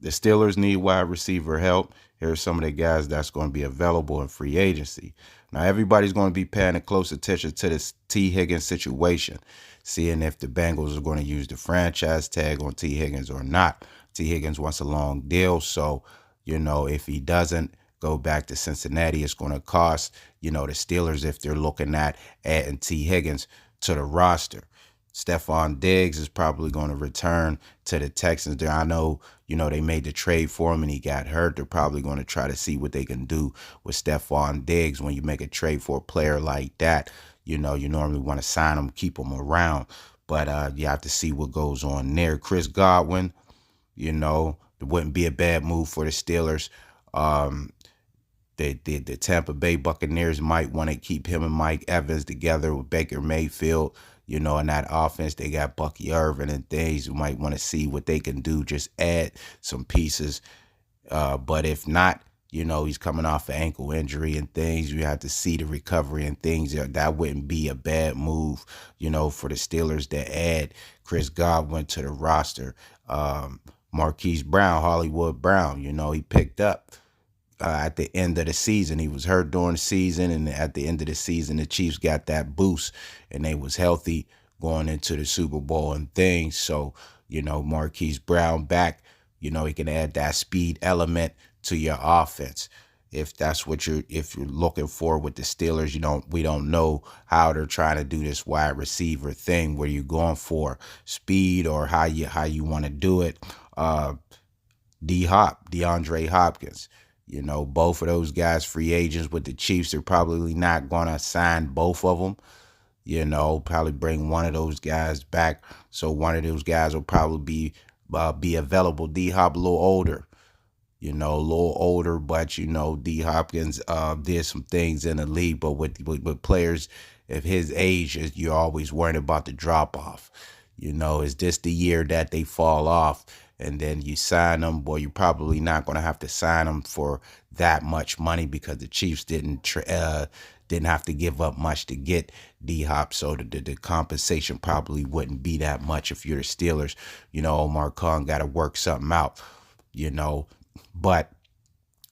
The Steelers need wide receiver help. Here's some of the guys that's going to be available in free agency. Now, everybody's going to be paying a close attention to this T. Higgins situation, seeing if the Bengals are going to use the franchise tag on T. Higgins or not. T. Higgins wants a long deal, so, if he doesn't go back to Cincinnati, it's going to cost, the Steelers if they're looking at adding T. Higgins to the roster. Stephon Diggs is probably going to return to the Texans. There, I know, they made the trade for him and he got hurt. They're probably going to try to see what they can do with Stephon Diggs. When you make a trade for a player like that, you normally want to sign him, keep him around. But you have to see what goes on there. Chris Godwin, it wouldn't be a bad move for the Steelers. The Tampa Bay Buccaneers might want to keep him and Mike Evans together with Baker Mayfield. In that offense, they got Bucky Irvin and things. You might want to see what they can do, just add some pieces. But if not, he's coming off an ankle injury and things. You have to see the recovery and things. That wouldn't be a bad move, for the Steelers to add Chris Godwin to the roster. Marquise Brown, Hollywood Brown, he picked up at the end of the season. He was hurt during the season, and at the end of the season, the Chiefs got that boost, and they was healthy going into the Super Bowl and things. So, Marquise Brown back, he can add that speed element to your offense. If that's what if you're looking for with the Steelers, we don't know how they're trying to do this wide receiver thing where you're going for speed or how you want to do it. DeAndre Hopkins. Both of those guys free agents with the Chiefs. They're probably not going to sign both of them. Probably bring one of those guys back. So one of those guys will probably be available. D-Hop a little older. But, D. Hopkins did some things in the league. But with players of his age, you're always worried about the drop-off. Is this the year that they fall off? And then you sign them, boy, you're probably not going to have to sign them for that much money because the Chiefs didn't have to give up much to get D-Hop, so the compensation probably wouldn't be that much if you're the Steelers. Omar Khan got to work something out, but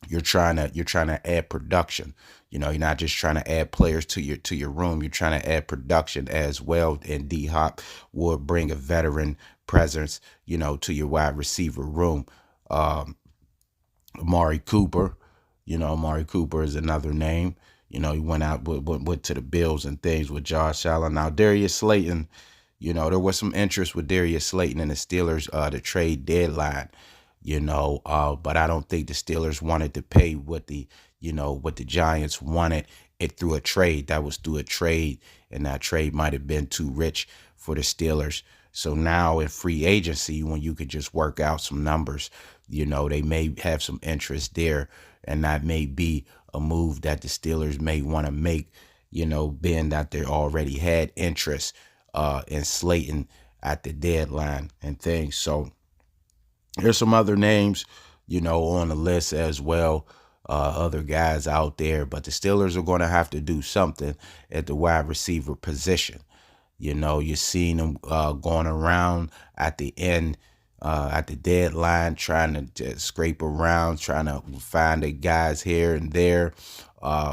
you're trying to add production. You're not just trying to add players to your room. You're trying to add production as well. And D-Hop would bring a veteran presence, to your wide receiver room. Amari Cooper, Amari Cooper is another name. He went out, went to the Bills and things with Josh Allen. Now, Darius Slayton, there was some interest with Darius Slayton and the Steelers, the trade deadline. But I don't think the Steelers wanted to pay what the Giants wanted it through a trade. That was through a trade, and that trade might have been too rich for the Steelers. So now in free agency, when you could just work out some numbers, they may have some interest there, and that may be a move that the Steelers may want to make, being that they already had interest in Slayton at the deadline and things. So there's some other names, on the list as well, other guys out there. But the Steelers are going to have to do something at the wide receiver position. You're seeing them going around at the end, at the deadline, trying to just scrape around, trying to find the guys here and there.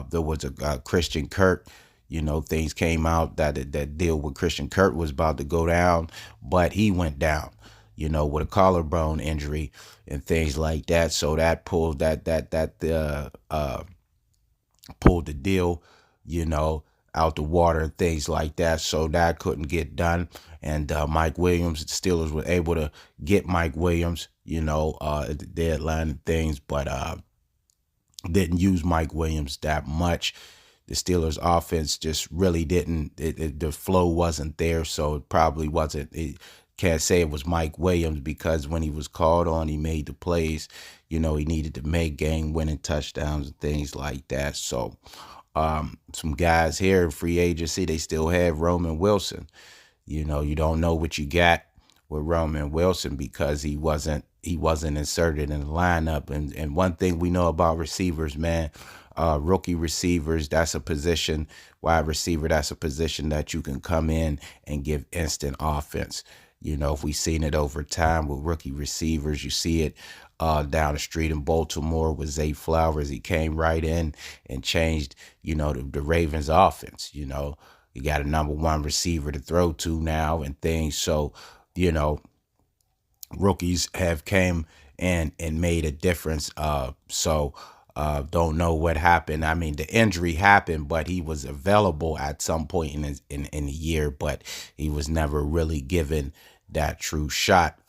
There was a Christian Kirk. Things came out that deal with Christian Kirk was about to go down, but he went down. With a collarbone injury and things like that. So that pulled pulled the deal, out the water and things like that. So that couldn't get done. And Mike Williams, the Steelers were able to get Mike Williams, at the deadline and things, but didn't use Mike Williams that much. The Steelers offense just really didn't, the flow wasn't there. So it probably wasn't, can't say it was Mike Williams because when he was called on, he made the plays. He needed to make game-winning touchdowns and things like that. So some guys here in free agency, they still have Roman Wilson. You don't know what you got with Roman Wilson because he wasn't inserted in the lineup. And one thing we know about receivers, man, rookie receivers, that's a position, wide receiver, that's a position that you can come in and give instant offense. You know, if we've seen it over time with rookie receivers, you see it down the street in Baltimore with Zay Flowers. He came right in and changed, you know, the Ravens offense. You know, you got a #1 receiver to throw to now and things. So, you know, rookies have came and made a difference. Don't know what happened. I mean, the injury happened, but he was available at some point in the year, but he was never really given that true shot.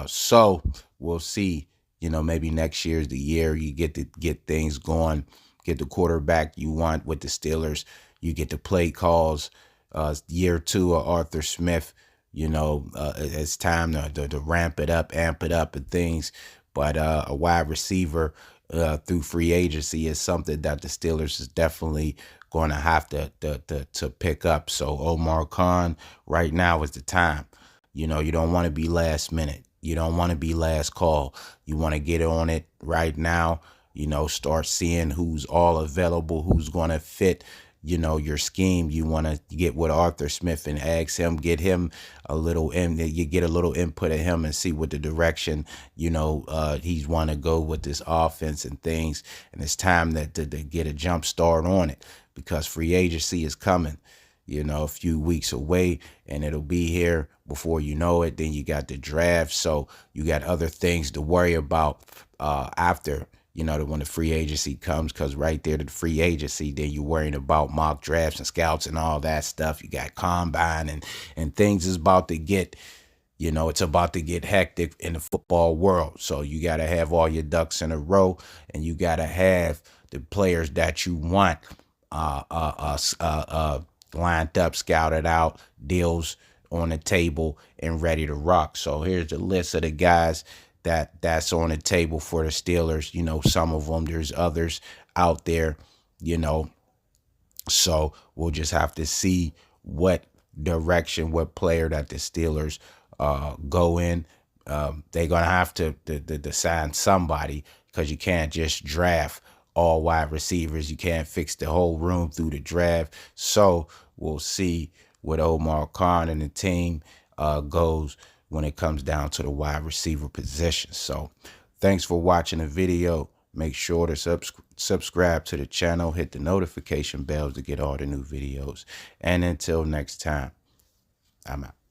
So we'll see. You know, maybe next year's the year you get to get things going, get the quarterback you want with the Steelers. You get the play calls. Year 2 of Arthur Smith. You know, it's time to ramp it up, amp it up, and things. But a wide receiver through free agency is something that the Steelers is definitely going to have to pick up. So Omar Khan, right now is the time. You know, you don't want to be last minute. You don't want to be last call. You want to get on it right now. You know, start seeing who's all available, who's going to fit, you know, your scheme. You want to get with Arthur Smith and ask him, get him a little you get a little input of him and see what the direction, you know, he's want to go with this offense and things. And it's time to get a jump start on it, because free agency is coming, you know, a few weeks away, and it'll be here before you know it. Then you got the draft. So you got other things to worry about after, you know, when the free agency comes, because right there to the free agency, then you're worrying about mock drafts and scouts and all that stuff. You got combine and things is about to get, you know, it's about to get hectic in the football world. So you got to have all your ducks in a row, and you got to have the players that you want lined up, scouted out, deals on the table, and ready to rock. So here's the list of the guys that's on the table for the Steelers. You know, some of them, there's others out there, you know. So we'll just have to see what direction, what player that the Steelers go in. They're gonna have to sign somebody, because you can't just draft all wide receivers. You can't fix the whole room through the draft. So we'll see what Omar Khan and the team goes when it comes down to the wide receiver position. So thanks for watching the video. Make sure to subscribe to the channel, hit the notification bells to get all the new videos. And until next time, I'm out.